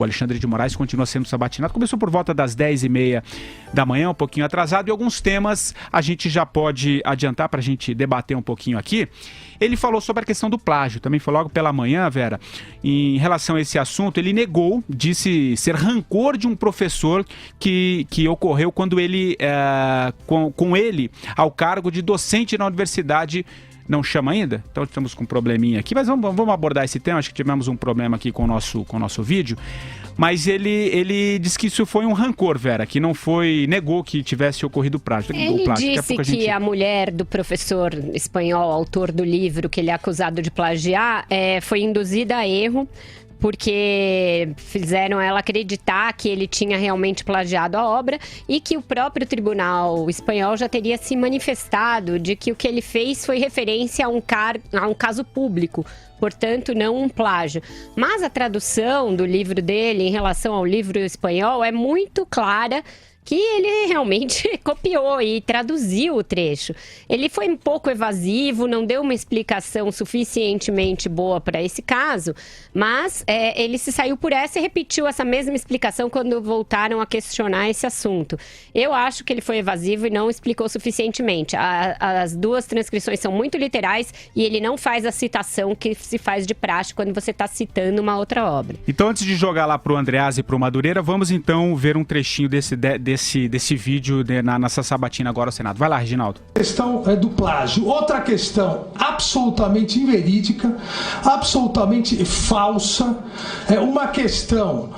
O Alexandre de Moraes continua sendo sabatinado. Começou por volta das 10h30 da manhã, um pouquinho atrasado. E alguns temas a gente já pode adiantar para a gente debater um pouquinho aqui. Ele falou sobre a questão do plágio. Também foi logo pela manhã, Vera. Em relação a esse assunto, ele negou, disse ser rancor de um professor que ocorreu quando ele, com ele, ao cargo de docente na universidade. Não chama ainda? Então estamos com um probleminha aqui, mas vamos abordar esse tema. Acho que tivemos um problema aqui com o nosso vídeo. Mas ele disse que isso foi um rancor, Vera, que não foi, negou que tivesse ocorrido plágio. Ele disse que a mulher do professor espanhol, autor do livro que ele é acusado de plagiar, foi induzida a erro, porque fizeram ela acreditar que ele tinha realmente plagiado a obra e que o próprio tribunal espanhol já teria se manifestado de que o que ele fez foi referência a um caso público, portanto não um plágio. Mas a tradução do livro dele em relação ao livro espanhol é muito clara, que ele realmente copiou e traduziu o trecho. Ele foi um pouco evasivo, não deu uma explicação suficientemente boa para esse caso, mas ele se saiu por essa e repetiu essa mesma explicação quando voltaram a questionar esse assunto. Eu acho que ele foi evasivo e não explicou suficientemente. As duas transcrições são muito literais e ele não faz a citação que se faz de praxe quando você está citando uma outra obra. Então, antes de jogar lá para o Andreasa e para o Madureira, vamos então ver um trechinho desse vídeo nessa sabatina agora ao Senado. Vai lá, Reginaldo. A questão do plágio. Outra questão absolutamente inverídica, absolutamente falsa, uma questão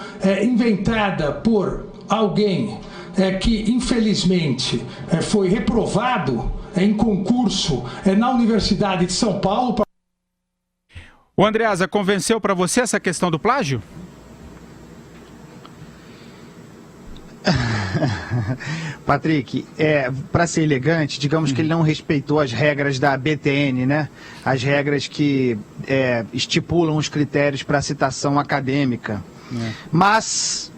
inventada por alguém que infelizmente foi reprovado em concurso na Universidade de São Paulo. O Andreasa, convenceu para você essa questão do plágio? Patrick, para ser elegante, digamos que ele não respeitou as regras da BTN, né? As regras que estipulam os critérios para citação acadêmica. Mas,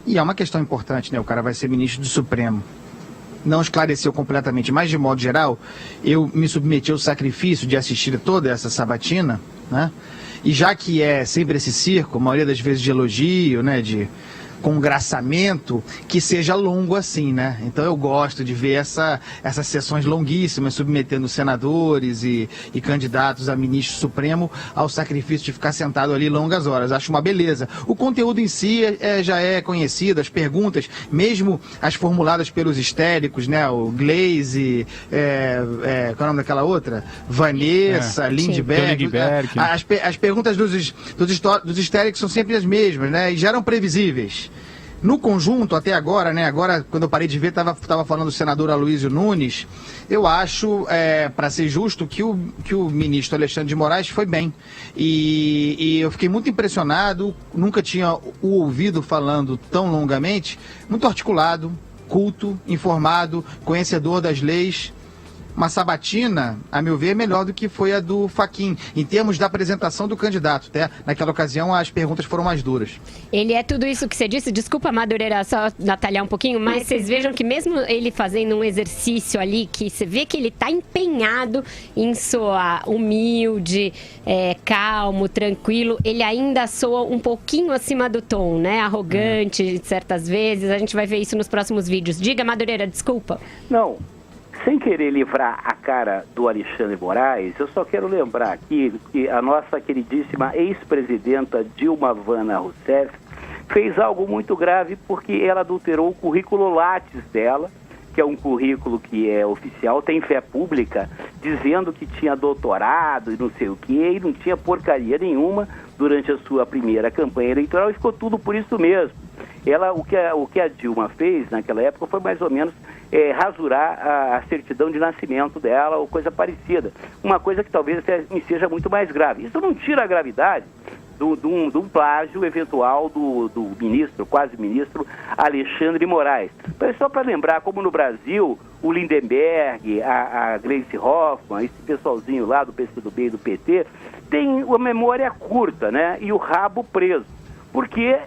e é uma questão importante, né? O cara vai ser ministro do Supremo. Não esclareceu completamente, mas de modo geral, eu me submeti ao sacrifício de assistir toda essa sabatina, né? E já que é sempre esse circo, a maioria das vezes de elogio, né? De congraçamento, que seja longo assim, né? Então eu gosto de ver essas sessões longuíssimas, submetendo senadores e candidatos a ministro supremo ao sacrifício de ficar sentado ali longas horas. Acho uma beleza. O conteúdo em si já é conhecido, as perguntas, mesmo as formuladas pelos histéricos, né? O Glaze, qual é o nome daquela outra? Vanessa, Lindbergh. As perguntas dos histéricos são sempre as mesmas, né? E já eram previsíveis. No conjunto, até agora, né? Agora, quando eu parei de ver, estava falando do senador Aloysio Nunes. Eu acho, para ser justo, que o ministro Alexandre de Moraes foi bem. E eu fiquei muito impressionado, nunca tinha o ouvido falando tão longamente, muito articulado, culto, informado, conhecedor das leis. Uma sabatina, a meu ver, é melhor do que foi a do Fachin, em termos da apresentação do candidato, né? Naquela ocasião, as perguntas foram mais duras. Ele é tudo isso que você disse, desculpa, Madureira, só detalhar um pouquinho, mas vocês vejam que mesmo ele fazendo um exercício ali, que você vê que ele está empenhado em soar humilde, calmo, tranquilo, ele ainda soa um pouquinho acima do tom, né? Arrogante, certas vezes, a gente vai ver isso nos próximos vídeos. Diga, Madureira, desculpa. Não. Sem querer livrar a cara do Alexandre Moraes, eu só quero lembrar aqui que a nossa queridíssima ex-presidenta Dilma Vana Rousseff fez algo muito grave porque ela adulterou o currículo Lattes dela, que é um currículo que é oficial, tem fé pública, dizendo que tinha doutorado e não sei o quê, e não tinha porcaria nenhuma durante a sua primeira campanha eleitoral, e ficou tudo por isso mesmo. O que a Dilma fez naquela época foi mais ou menos rasurar a certidão de nascimento dela ou coisa parecida. Uma coisa que talvez seja muito mais grave. Isso não tira a gravidade de um plágio eventual do ministro, quase ministro, Alexandre Moraes. Só para lembrar, como no Brasil, o Lindenberg, a Gleice Hoffmann, esse pessoalzinho lá do PCdoB e do PT, tem uma memória curta, né? E o rabo preso. Porque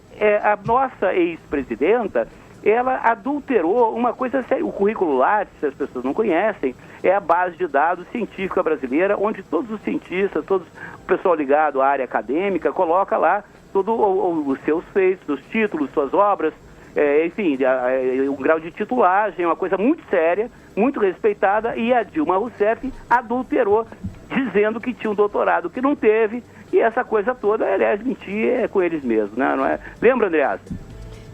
a nossa ex-presidenta, ela adulterou uma coisa séria. O currículo Lattes, se as pessoas não conhecem, é a base de dados científica brasileira, onde todos os cientistas, todo o pessoal ligado à área acadêmica, coloca lá todos os seus feitos, os títulos, suas obras, enfim, um grau de titulagem, uma coisa muito séria, muito respeitada, e a Dilma Rousseff adulterou, dizendo que tinha um doutorado que não teve, e essa coisa toda, aliás, mentir com eles mesmos, né? Não é? Lembra, Andreasa?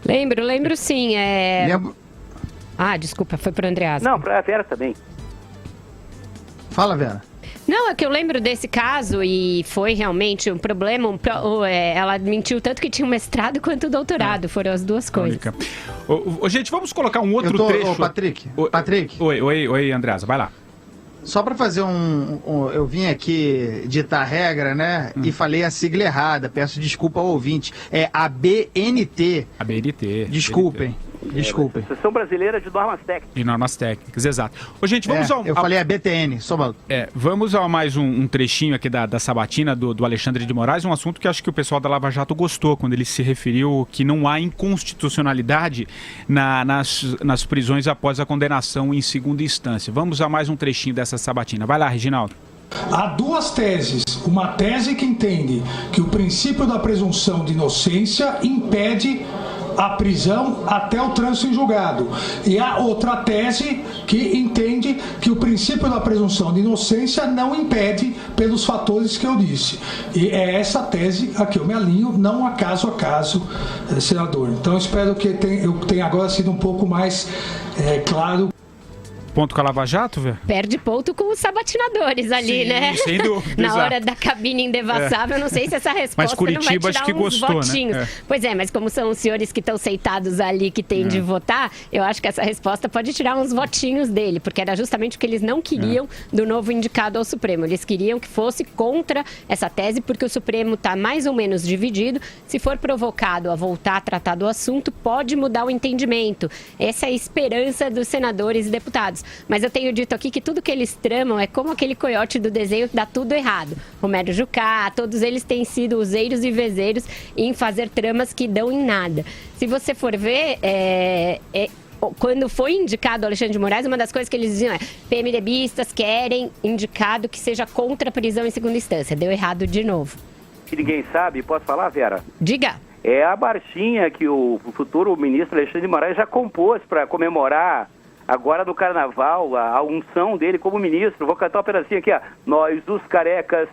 Lembro sim. Lembro. Ah, desculpa, foi pro Andreasa. Não, para a Vera também. Fala, Vera. Não, é que eu lembro desse caso e foi realmente um problema. Ela mentiu tanto que tinha um mestrado quanto o doutorado. Foram as duas coisas. Gente, vamos colocar um outro trecho. Patrick. Oi, Andreasa, vai lá. Só para fazer eu vim aqui ditar a regra, né? E falei a sigla errada. Peço desculpa ao ouvinte. É a BNT. A BNT. Desculpem. Associação Brasileira de Normas Técnicas. De Normas Técnicas, exato. Gente, vamos eu falei a BTN, só mal. Vamos a mais um trechinho aqui da sabatina do Alexandre de Moraes, um assunto que acho que o pessoal da Lava Jato gostou, quando ele se referiu que não há inconstitucionalidade nas prisões após a condenação em segunda instância. Vamos a mais um trechinho dessa sabatina. Vai lá, Reginaldo. Há duas teses. Uma tese que entende que o princípio da presunção de inocência impede a prisão até o trânsito em julgado. E há outra tese que entende que o princípio da presunção de inocência não impede pelos fatores que eu disse. E é essa tese a que eu me alinho, não a caso, senador. Então eu espero que eu tenha agora sido um pouco mais claro. Ponto com a Lava Jato, velho? Perde ponto com os sabatinadores ali, sim, né? Sem dúvida. Na hora da cabine indevassável, não sei se essa resposta mas Curitiba, não vai tirar acho que uns gostou, votinhos. Né? Pois é, mas como são os senhores que estão sentados ali que têm de votar, eu acho que essa resposta pode tirar uns votinhos dele, porque era justamente o que eles não queriam do novo indicado ao Supremo. Eles queriam que fosse contra essa tese, porque o Supremo está mais ou menos dividido. Se for provocado a voltar a tratar do assunto, pode mudar o entendimento. Essa é a esperança dos senadores e deputados. Mas eu tenho dito aqui que tudo que eles tramam é como aquele coiote do desenho que dá tudo errado. Romero Jucá, todos eles têm sido useiros e vezeiros em fazer tramas que dão em nada. Se você for ver, quando foi indicado o Alexandre de Moraes, uma das coisas que eles diziam é: PMDBistas querem indicado que seja contra a prisão em segunda instância. Deu errado de novo. Que ninguém sabe, posso falar, Vera? Diga. É a marchinha que o futuro ministro Alexandre de Moraes já compôs para comemorar agora no Carnaval a unção dele como ministro. Vou cantar uma pedacinho aqui, ó. Nós, os carecas,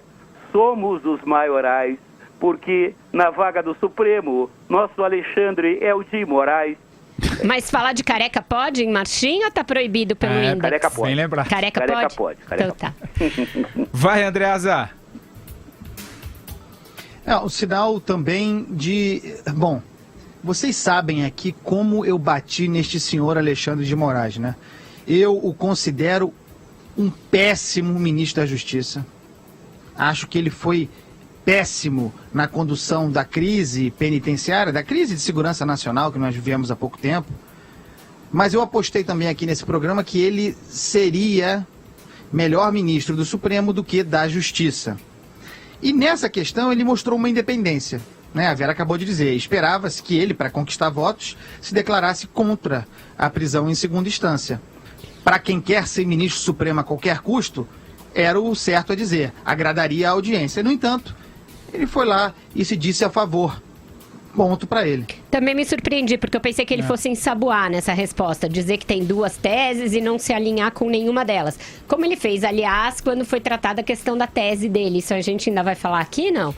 somos os maiorais, porque na vaga do Supremo, nosso Alexandre é o de Moraes. Mas falar de careca pode em marchinha ou tá proibido pelo índice? Careca pode. Bem lembrado. Careca pode? Careca então tá. Vai, Andreasa. O sinal também de... Bom, vocês sabem aqui como eu bati neste senhor Alexandre de Moraes, né? Eu o considero um péssimo ministro da Justiça. Acho que ele foi péssimo na condução da crise penitenciária, da crise de segurança nacional que nós vivemos há pouco tempo. Mas eu apostei também aqui nesse programa que ele seria melhor ministro do Supremo do que da Justiça. E nessa questão ele mostrou uma independência. A Vera acabou de dizer, esperava-se que ele, para conquistar votos, se declarasse contra a prisão em segunda instância. Para quem quer ser ministro supremo a qualquer custo, era o certo a dizer, agradaria a audiência. No entanto, ele foi lá e se disse a favor. Ponto para ele. Também me surpreendi, porque eu pensei que ele fosse ensaboar nessa resposta, dizer que tem duas teses e não se alinhar com nenhuma delas. Como ele fez, aliás, quando foi tratada a questão da tese dele. Isso a gente ainda vai falar aqui, não?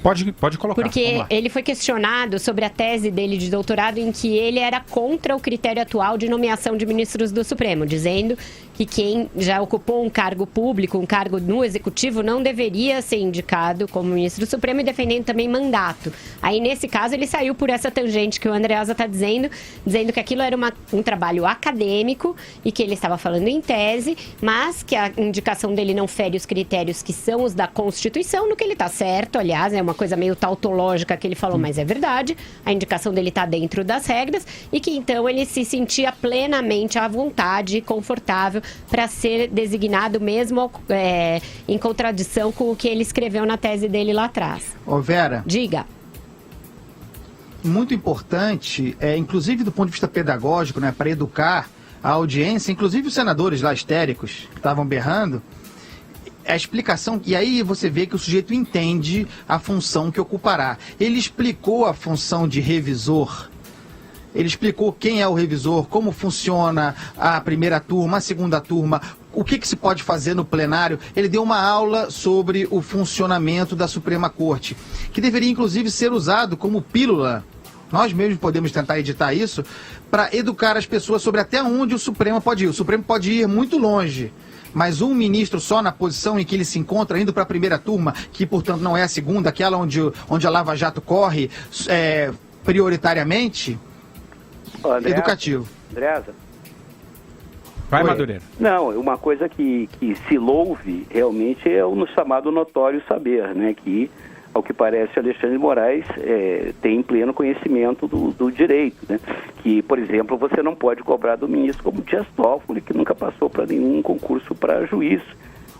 Pode colocar. Porque ele foi questionado sobre a tese dele de doutorado em que ele era contra o critério atual de nomeação de ministros do Supremo, dizendo que quem já ocupou um cargo público, um cargo no Executivo, não deveria ser indicado como ministro do Supremo, e defendendo também mandato. Aí, nesse caso, ele saiu por essa tangente que o Andreasa está dizendo que aquilo era um trabalho acadêmico e que ele estava falando em tese, mas que a indicação dele não fere os critérios que são os da Constituição, no que ele está certo, aliás, é uma coisa meio tautológica que ele falou, mas é verdade, a indicação dele está dentro das regras, e que então ele se sentia plenamente à vontade e confortável para ser designado mesmo em contradição com o que ele escreveu na tese dele lá atrás. Ô Vera. Diga. Muito importante, inclusive do ponto de vista pedagógico, para educar a audiência, inclusive os senadores lá histéricos que estavam berrando, a explicação, e aí você vê que o sujeito entende a função que ocupará. Ele explicou a função de revisor, ele explicou quem é o revisor, como funciona a primeira turma, a segunda turma, o que se pode fazer no plenário. Ele deu uma aula sobre o funcionamento da Suprema Corte, que deveria inclusive ser usado como pílula. Nós mesmos podemos tentar editar isso para educar as pessoas sobre até onde o Supremo pode ir. O Supremo pode ir muito longe, mas um ministro só na posição em que ele se encontra, indo para a primeira turma, que portanto não é a segunda, aquela onde a Lava Jato corre prioritariamente, educativo. Andreasa? Vai, Madureira. Não, uma coisa que se louve realmente é o chamado notório saber, né? Que, ao que parece, Alexandre de Moraes tem pleno conhecimento do direito, né? Que, por exemplo, você não pode cobrar do ministro como Dias Toffoli, que nunca passou para nenhum concurso para juiz,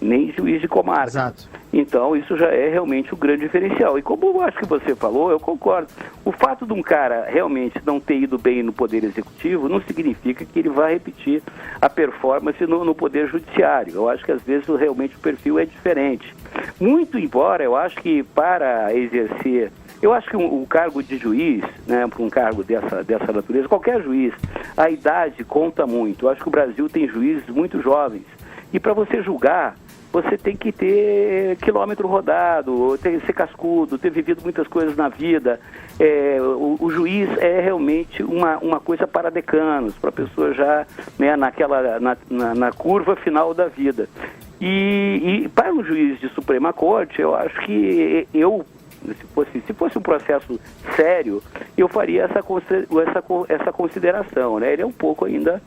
nem juiz de comarca. Exato. Então, isso já é realmente o grande diferencial. E como eu acho que você falou, eu concordo. O fato de um cara realmente não ter ido bem no Poder Executivo não significa que ele vai repetir a performance no Poder Judiciário. Eu acho que, às vezes, realmente o perfil é diferente. Muito embora, eu acho que para exercer... Eu acho que o cargo de juiz, né, para um cargo dessa natureza, qualquer juiz, a idade conta muito. Eu acho que o Brasil tem juízes muito jovens. E para você julgar, você tem que ter quilômetro rodado, ser cascudo, ter vivido muitas coisas na vida. O juiz é realmente uma coisa para decanos, para a pessoa já, né, na curva final da vida. E para um juiz de Suprema Corte, eu acho que se fosse um processo sério, eu faria essa consideração, né? Ele é um pouco ainda,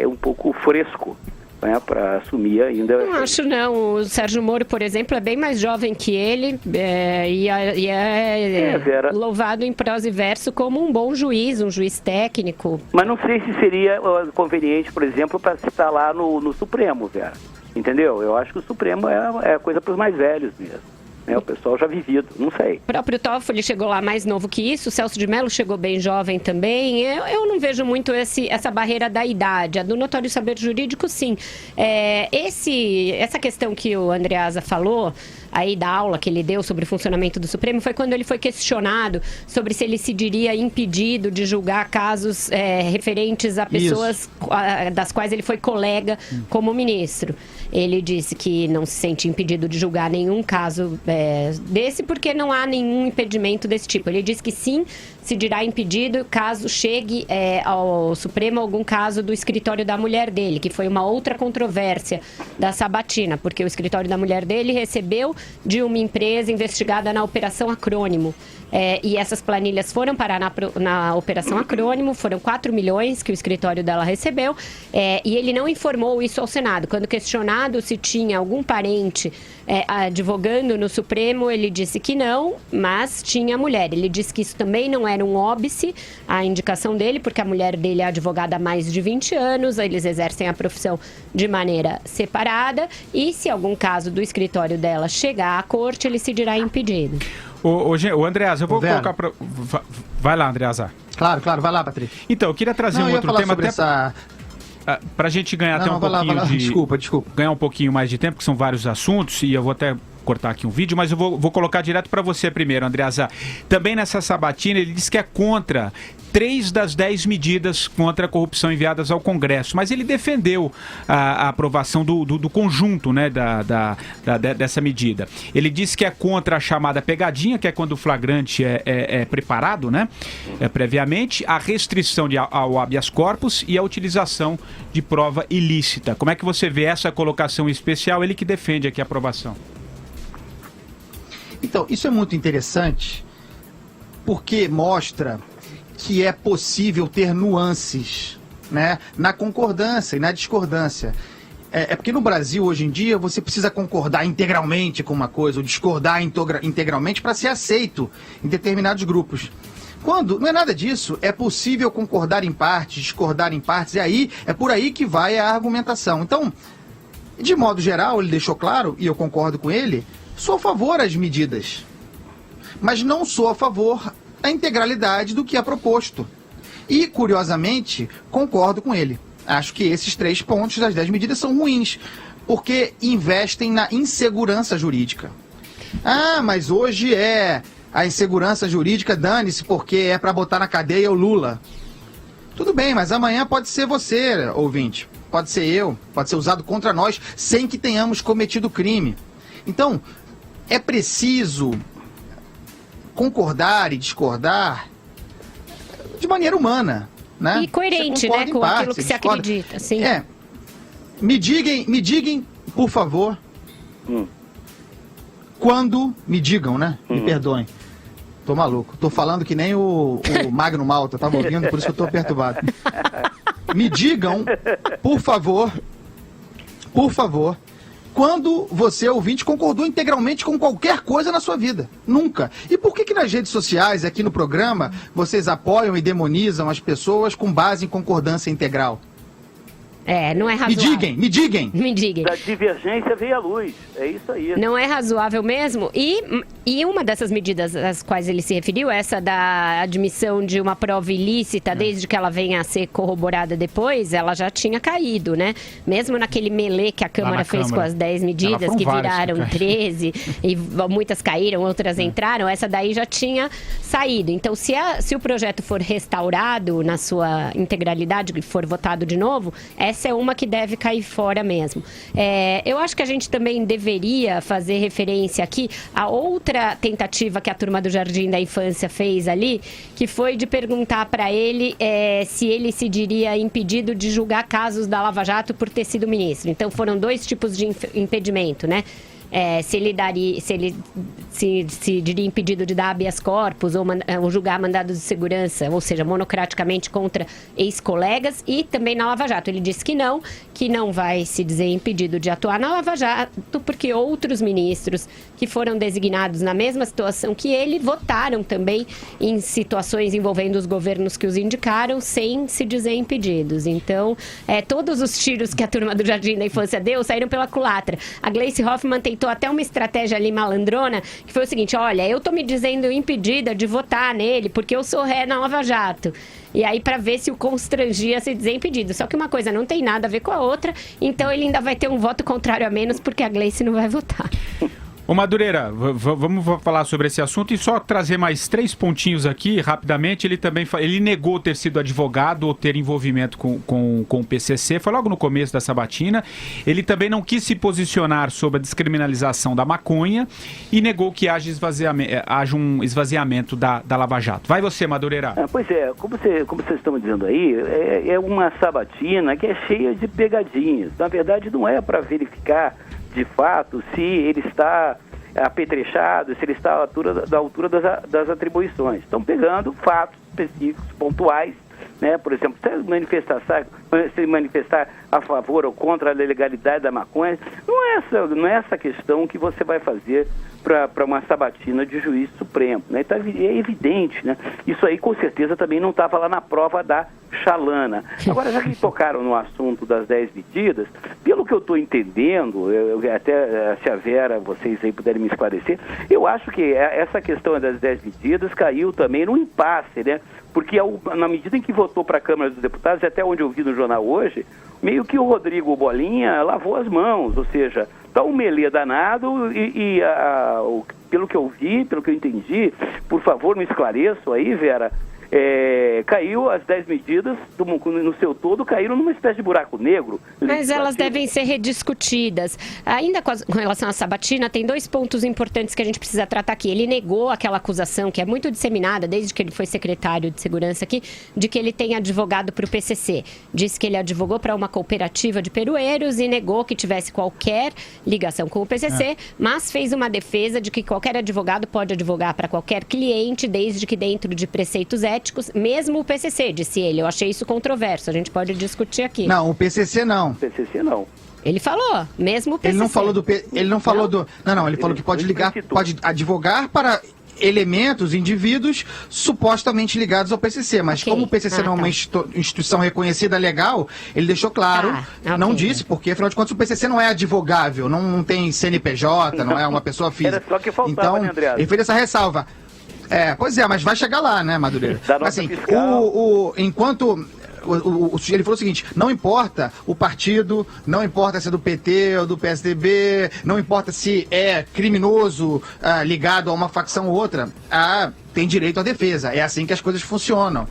um pouco fresco, né, para assumir ainda. Não acho não. O Sérgio Moro, por exemplo, é bem mais jovem que ele e é louvado em prosa e verso como um bom juiz, um juiz técnico. Mas não sei se seria conveniente, por exemplo, para estar lá no Supremo, Vera. Entendeu? Eu acho que o Supremo é a coisa para os mais velhos mesmo. O pessoal já vivido, não sei. O próprio Toffoli chegou lá mais novo que isso, o Celso de Mello chegou bem jovem também. Eu não vejo muito essa barreira da idade. A do notório saber jurídico, sim. Essa questão que o Andreasa falou, aí da aula que ele deu sobre o funcionamento do Supremo, foi quando ele foi questionado sobre se ele se diria impedido de julgar casos referentes a pessoas das quais ele foi colega como ministro. Ele disse que não se sente impedido de julgar nenhum caso desse, porque não há nenhum impedimento desse tipo. Ele disse que sim, se dirá impedido caso chegue ao Supremo algum caso do escritório da mulher dele, que foi uma outra controvérsia da sabatina, porque o escritório da mulher dele recebeu de uma empresa investigada na Operação Acrônimo. E essas planilhas foram parar na Operação Acrônimo, foram 4 milhões que o escritório dela recebeu, e ele não informou isso ao Senado. Quando questionado se tinha algum parente advogando no Supremo, ele disse que não, mas tinha a mulher. Ele disse que isso também não era um óbice, a indicação dele, porque a mulher dele é advogada há mais de 20 anos, eles exercem a profissão de maneira separada, e se algum caso do escritório dela chegar à corte, ele se dirá impedido. O Andreasa, eu vou colocar para... Vai lá, Andreasa. Claro, vai lá, Patrícia. Então, eu queria trazer um outro tema até para a gente ganhar até um pouquinho de... Desculpa. Ganhar um pouquinho mais de tempo, que são vários assuntos, e eu vou até cortar aqui um vídeo, mas eu vou colocar direto para você primeiro, Andreasa. Também nessa sabatina, ele disse que é contra 3 das 10 medidas contra a corrupção enviadas ao Congresso, mas ele defendeu a aprovação do conjunto, né, dessa medida. Ele disse que é contra a chamada pegadinha, que é quando o flagrante é preparado, né, previamente, a restrição ao habeas corpus e a utilização de prova ilícita. Como é que você vê essa colocação especial? Ele que defende aqui a aprovação. Então, isso é muito interessante, porque mostra que é possível ter nuances, né, na concordância e na discordância. Porque no Brasil, hoje em dia, você precisa concordar integralmente com uma coisa, ou discordar integralmente para ser aceito em determinados grupos. Quando não é nada disso, é possível concordar em partes, discordar em partes, e aí é por aí que vai a argumentação. Então, de modo geral, ele deixou claro, e eu concordo com ele, sou a favor das medidas, mas não sou a favor da integralidade do que é proposto. E, curiosamente, concordo com ele. Acho que esses 3 pontos das 10 medidas são ruins, porque investem na insegurança jurídica. Ah, mas hoje a insegurança jurídica, dane-se, porque é para botar na cadeia o Lula. Tudo bem, mas amanhã pode ser você, ouvinte, pode ser eu, pode ser usado contra nós, sem que tenhamos cometido crime. Então, é preciso concordar e discordar de maneira humana, né? E coerente, né, com aquilo que se acredita, sim. Me digam, por favor, quando, me digam, né? Me perdoem. Tô maluco. Tô falando que nem o Magno Malta, tava ouvindo, por isso que eu tô perturbado. Me digam, por favor, quando você, ouvinte, concordou integralmente com qualquer coisa na sua vida. Nunca. E por que nas redes sociais, aqui no programa, vocês apoiam e demonizam as pessoas com base em concordância integral? Não é razoável. Me digam. Da divergência veio a luz. É isso aí. Não é razoável mesmo. E uma dessas medidas às quais ele se referiu, essa da admissão de uma prova ilícita, desde que ela venha a ser corroborada depois, ela já tinha caído, né? Mesmo naquele melê que a Câmara fez com as 10 medidas, que viraram 13, e muitas caíram, outras entraram, essa daí já tinha saído. Então, se o projeto for restaurado na sua integralidade, e for votado de novo, essa é uma que deve cair fora mesmo. Eu acho que a gente também deveria fazer referência aqui a outra tentativa que a turma do Jardim da Infância fez ali, que foi de perguntar para ele se ele se diria impedido de julgar casos da Lava Jato por ter sido ministro. Então foram dois tipos de impedimento, né? Se ele se diria impedido de dar habeas corpus ou julgar mandados de segurança, ou seja, monocraticamente contra ex-colegas, e também na Lava Jato. Ele disse que não vai se dizer impedido de atuar na Lava Jato, porque outros ministros que foram designados na mesma situação que ele votaram também em situações envolvendo os governos que os indicaram, sem se dizer impedidos. Então, todos os tiros que a turma do Jardim da Infância deu saíram pela culatra. A Gleice Hoffmann tentou até uma estratégia ali malandrona, que foi o seguinte: olha, eu tô me dizendo impedida de votar nele, porque eu sou ré na Lava Jato. E aí, para ver se o constrangia a se dizer impedido. Só que uma coisa não tem nada a ver com a outra, então ele ainda vai ter um voto contrário a menos, porque a Gleice não vai votar. Ô Madureira, vamos falar sobre esse assunto e só trazer mais 3 pontinhos aqui, rapidamente. Ele negou ter sido advogado ou ter envolvimento com o PCC, foi logo no começo da sabatina. Ele também não quis se posicionar sobre a descriminalização da maconha e negou que haja um esvaziamento da Lava Jato. Vai você, Madureira. Pois é, como vocês estão dizendo aí, é uma sabatina que é cheia de pegadinhas. Na verdade, não é para verificar de fato se ele está apetrechado, se ele está à altura das atribuições. Estão pegando fatos específicos, pontuais, né? Por exemplo, se manifestar a favor ou contra a legalidade da maconha, não é essa questão que você vai fazer para uma sabatina de juiz supremo, né? Então, é evidente, né? Isso aí com certeza também não estava lá na prova da Chalana. Agora, já que tocaram no assunto das 10 medidas, pelo que eu estou entendendo, até se a Vera, vocês aí puderem me esclarecer, eu acho que essa questão das 10 medidas caiu também no impasse, né? Porque na medida em que votou para a Câmara dos Deputados, até onde eu vi no jornal hoje, meio que o Rodrigo Bolinha lavou as mãos, ou seja, está um melê danado pelo que eu vi, pelo que eu entendi, por favor, me esclareçam aí, Vera, caiu as 10 medidas no seu todo, caíram numa espécie de buraco negro. Mas elas devem ser rediscutidas. Ainda com relação à sabatina, tem 2 pontos importantes que a gente precisa tratar aqui. Ele negou aquela acusação, que é muito disseminada, desde que ele foi secretário de segurança aqui, de que ele tem advogado para o PCC. Disse que ele advogou para uma cooperativa de peroeiros e negou que tivesse qualquer ligação com o PCC, mas fez uma defesa de que qualquer advogado pode advogar para qualquer cliente, desde que dentro de preceitos éticos, mesmo o PCC, disse ele. Eu achei isso controverso, a gente pode discutir aqui. Não, o PCC não. O PCC não. Ele falou, mesmo o PCC. Ele não falou do... Ele falou que pode ligar, pode advogar para elementos, indivíduos supostamente ligados ao PCC, mas como o PCC não é uma instituição reconhecida legal, ele deixou claro, não disse, porque afinal de contas o PCC não é advogável, não tem CNPJ, não é uma pessoa física. Era só que faltava, então, né, André? ele fez essa ressalva. Pois é, mas vai chegar lá, né, Madureira? Assim, enquanto ele falou o seguinte: não importa o partido, não importa se é do PT ou do PSDB, não importa se é criminoso ligado a uma facção ou outra, tem direito à defesa. É assim que as coisas funcionam.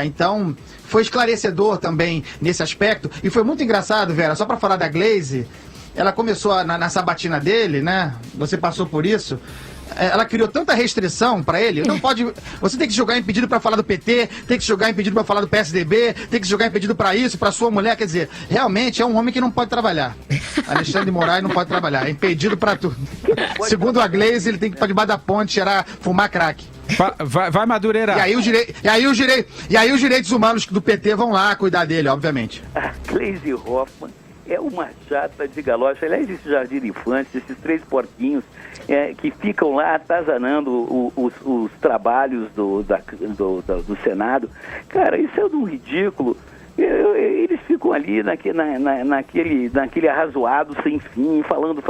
Então, foi esclarecedor também nesse aspecto. E foi muito engraçado, Vera, só para falar da Glaze, ela começou na sabatina dele, né? Você passou por isso. Ela criou tanta restrição para ele. Não pode. Você tem que jogar impedido para falar do PT, tem que jogar impedido para falar do PSDB, tem que jogar impedido para isso, para sua mulher. Quer dizer, realmente é um homem que não pode trabalhar. Alexandre de Moraes não pode trabalhar. É impedido para tudo. Segundo a Glaze, ele tem que ir para debaixo da ponte, fumar crack. Vai Madureira. E aí os direitos humanos do PT vão lá cuidar dele, obviamente. A Glaze Hoffmann é uma chata de galocha. Aliás, esse Jardim de Infância, esses 3 porquinhos que ficam lá atazanando os trabalhos do Senado. Cara, isso é de um ridículo. Eles ficam ali naquele arrazoado sem fim, falando.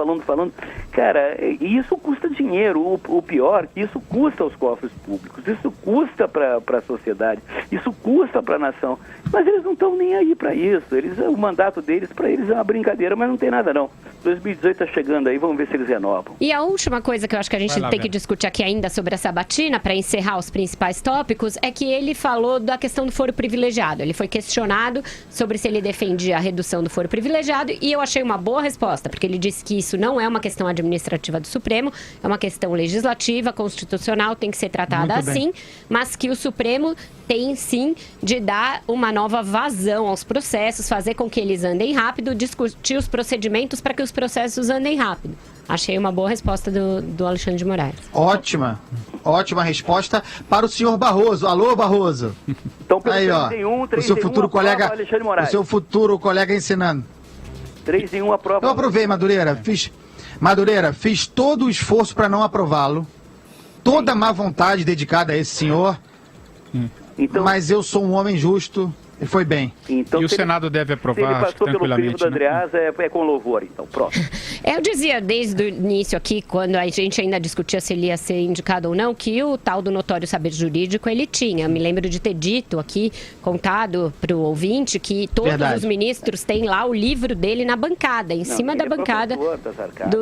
Cara, isso custa dinheiro. O pior é que isso custa aos cofres públicos, isso custa para a sociedade, isso custa para a nação. Mas eles não estão nem aí para isso. O mandato deles, para eles, é uma brincadeira, mas não tem nada não. 2018 está chegando aí, vamos ver se eles renovam. E a última coisa que eu acho que a gente tem que discutir aqui ainda sobre a sabatina, para encerrar os principais tópicos, é que ele falou da questão do foro privilegiado. Ele foi questionado sobre se ele defendia a redução do foro privilegiado e eu achei uma boa resposta, porque ele disse que isso não é uma questão administrativa do Supremo, é uma questão legislativa, constitucional, tem que ser tratada assim, mas que o Supremo tem sim de dar uma nova vazão aos processos, fazer com que eles andem rápido, discutir os procedimentos para que os processos andem rápido. Achei uma boa resposta do Alexandre de Moraes. Ótima resposta para o senhor Barroso. Alô, Barroso. Então, pelo aí, ó, 3 o seu futuro colega, Alexandre Moraes. O seu futuro colega ensinando. 3-1 aprova. Eu aprovei, Madureira. Fiz todo o esforço para não aprová-lo. Toda a má vontade dedicada a esse senhor. Então, mas eu sou um homem justo. E foi bem. Então, e o Senado deve aprovar tranquilamente. Se ele passou pelo crivo do Andreas, é com louvor, então. Próximo. Eu dizia desde o início aqui, quando a gente ainda discutia se ele ia ser indicado ou não, que o tal do notório saber jurídico ele tinha. Eu me lembro de ter dito aqui, contado para o ouvinte, que todos os ministros têm lá o livro dele na bancada, em cima da bancada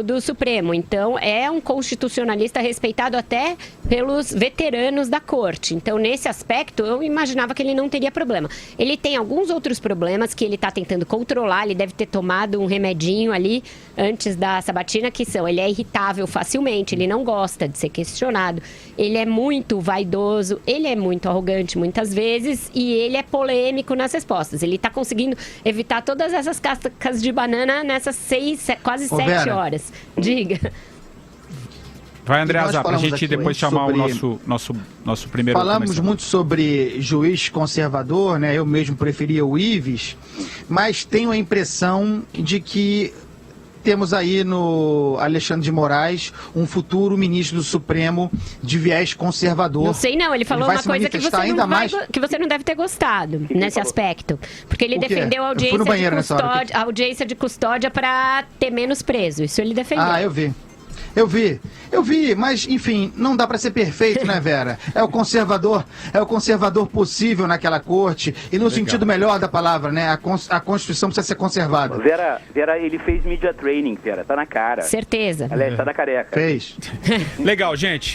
do Supremo. Então, é um constitucionalista respeitado até pelos veteranos da corte. Então, nesse aspecto, eu imaginava que ele não teria problema. Ele tem alguns outros problemas que ele está tentando controlar, ele deve ter tomado um remedinho ali antes da sabatina, que são, ele é irritável facilmente, ele não gosta de ser questionado, ele é muito vaidoso, ele é muito arrogante muitas vezes e ele é polêmico nas respostas. Ele está conseguindo evitar todas essas cascas de banana nessas quase 7 horas. Diga. Vai, Andreasa, para a gente depois chamar o nosso primeiro... Falamos muito sobre juiz conservador, né? Eu mesmo preferia o Ives, mas tenho a impressão de que temos aí no Alexandre de Moraes um futuro ministro do Supremo de viés conservador. Não sei não, ele falou uma coisa que você não deve ter gostado nesse aspecto. Porque ele defendeu a audiência de custódia para ter menos preso. Isso ele defendeu. Ah, eu vi, mas enfim, não dá para ser perfeito, né, Vera? É o conservador possível naquela corte e no sentido melhor da palavra, né? A Constituição precisa ser conservada. Vera, ele fez media training, Vera, tá na cara. Certeza. Aliás, tá na careca. Fez. Legal, gente.